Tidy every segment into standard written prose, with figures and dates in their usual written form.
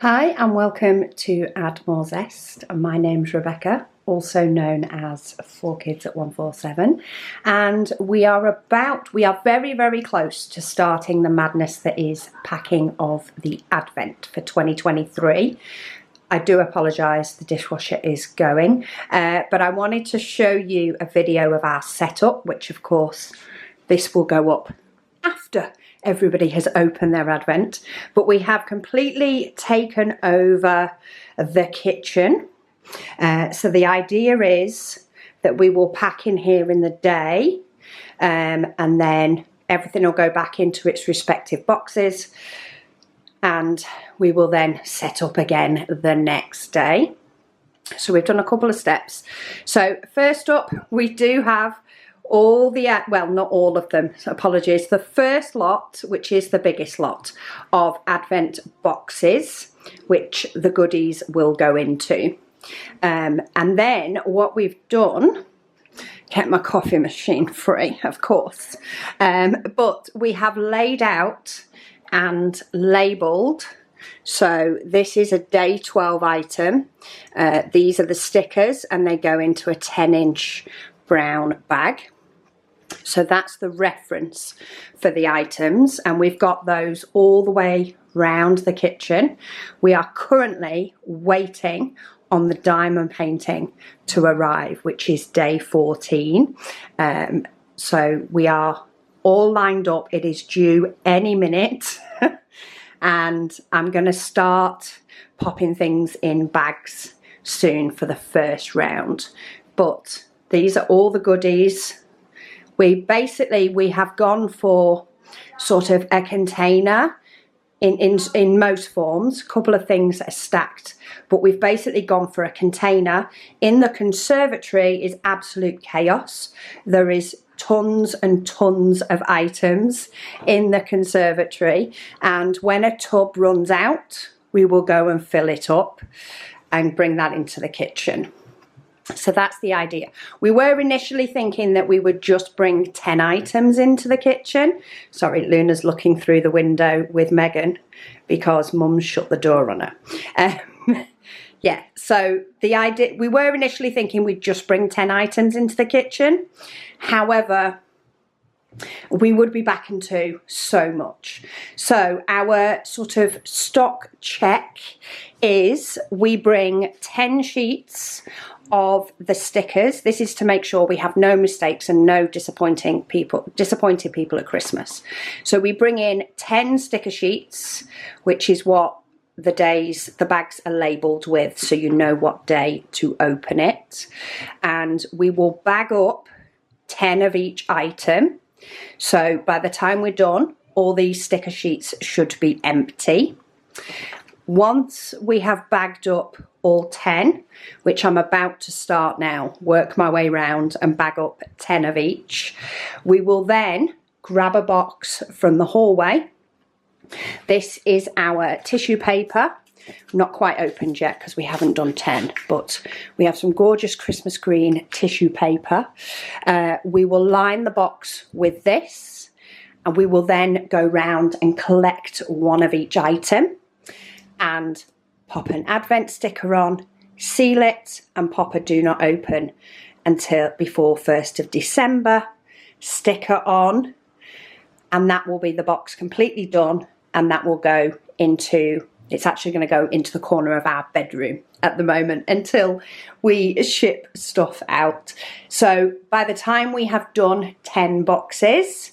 Hi and welcome to Add More Zest. My name's Rebecca, also known as 4Kids at 147, and we are very, very close to starting the madness that is packing of the Advent for 2023. I do apologise, the dishwasher is going, but I wanted to show you a video of our setup, which of course this will go up after everybody has opened their Advent, but we have completely taken over the kitchen. So the idea is that we will pack in here in the day, and then everything will go back into its respective boxes, and we will then set up again the next day. So we've done a couple of steps. So first up, we do have all the, well, not all of them, apologies, the first lot, which is the biggest lot of Advent boxes, which the goodies will go into. And then what we've done, kept my coffee machine free, of course, but we have laid out and labelled. So this is a day 12 item. These are the stickers and they go into a 10-inch brown bag. So that's the reference for the items, and we've got those all the way round the kitchen. We are currently waiting on the diamond painting to arrive, which is day 14. So we are all lined up. It is due any minute. And I'm going to start popping things in bags soon for the first round. But these are all the goodies. We have gone for sort of a container in most forms. A couple of things are stacked, but we've basically gone for a container. In the conservatory is absolute chaos. There is tons and tons of items in the conservatory, and when a tub runs out, we will go and fill it up and bring that into the kitchen. So that's the idea. We were initially thinking that we would just bring 10 items into the kitchen. Sorry, Luna's looking through the window with Megan because Mum's shut the door on her. Yeah, so the idea, we were initially thinking we'd just bring 10 items into the kitchen. However, we would be back into so much. So our sort of stock check is we bring 10 sheets of the stickers. This is to make sure we have no mistakes and no disappointed people at Christmas. So we bring in 10 sticker sheets, which is what the bags are labelled with, so you know what day to open it. And we will bag up 10 of each item. So by the time we're done, all these sticker sheets should be empty. Once we have bagged up all 10, which I'm about to start now, work my way round and bag up 10 of each, we will then grab a box from the hallway. This is our tissue paper. Not quite opened yet because we haven't done 10, but we have some gorgeous Christmas green tissue paper. We will line the box with this, and we will then go round and collect one of each item and pop an Advent sticker on, seal it, and pop a do not open until before 1st of December, sticker on, and that will be the box completely done, and that will go into, it's actually going to go into the corner of our bedroom at the moment until we ship stuff out. So by the time we have done 10 boxes,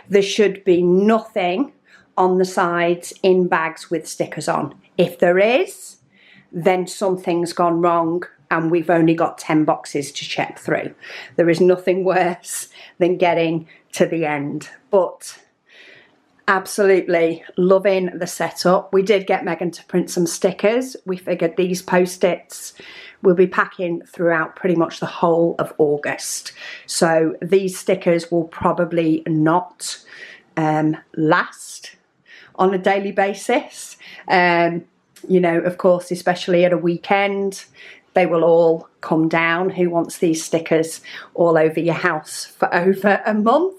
there should be nothing on the sides in bags with stickers on. If there is, then something's gone wrong and we've only got 10 boxes to check through. There is nothing worse than getting to the end, but absolutely loving the setup. We did get Megan to print some stickers. We figured these post-its will be packing throughout pretty much the whole of August. So these stickers will probably not last on a daily basis. You know, of course, especially at a weekend, they will all come down. Who wants these stickers all over your house for over a month?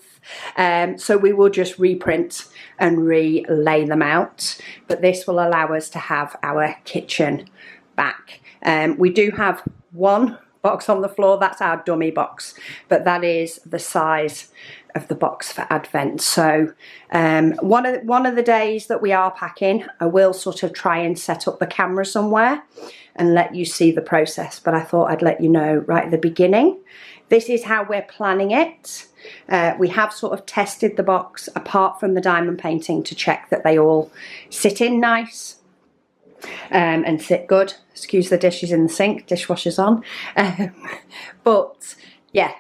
So we will just reprint and relay them out, but this will allow us to have our kitchen back. We do have one box on the floor, that's our dummy box, but that is the size of the box for Advent. So one of the days that we are packing, I will sort of try and set up the camera somewhere and let you see the process, but I thought I'd let you know right at the beginning. This is how we're planning it. We have sort of tested the box apart from the diamond painting to check that they all sit in nice and sit good. Excuse the dishes in the sink, dishwasher's on. But yeah,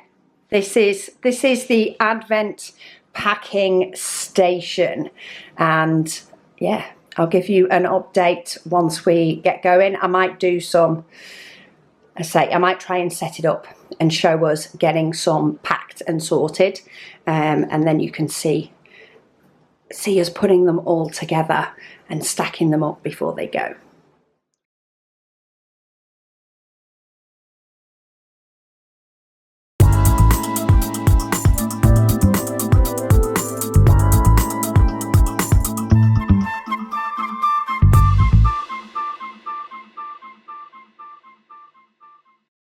this is the Advent packing station, and yeah, I'll give you an update once we get going. I might do some, I might try and set it up and show us getting some packed and sorted, and then you can see us putting them all together and stacking them up before they go.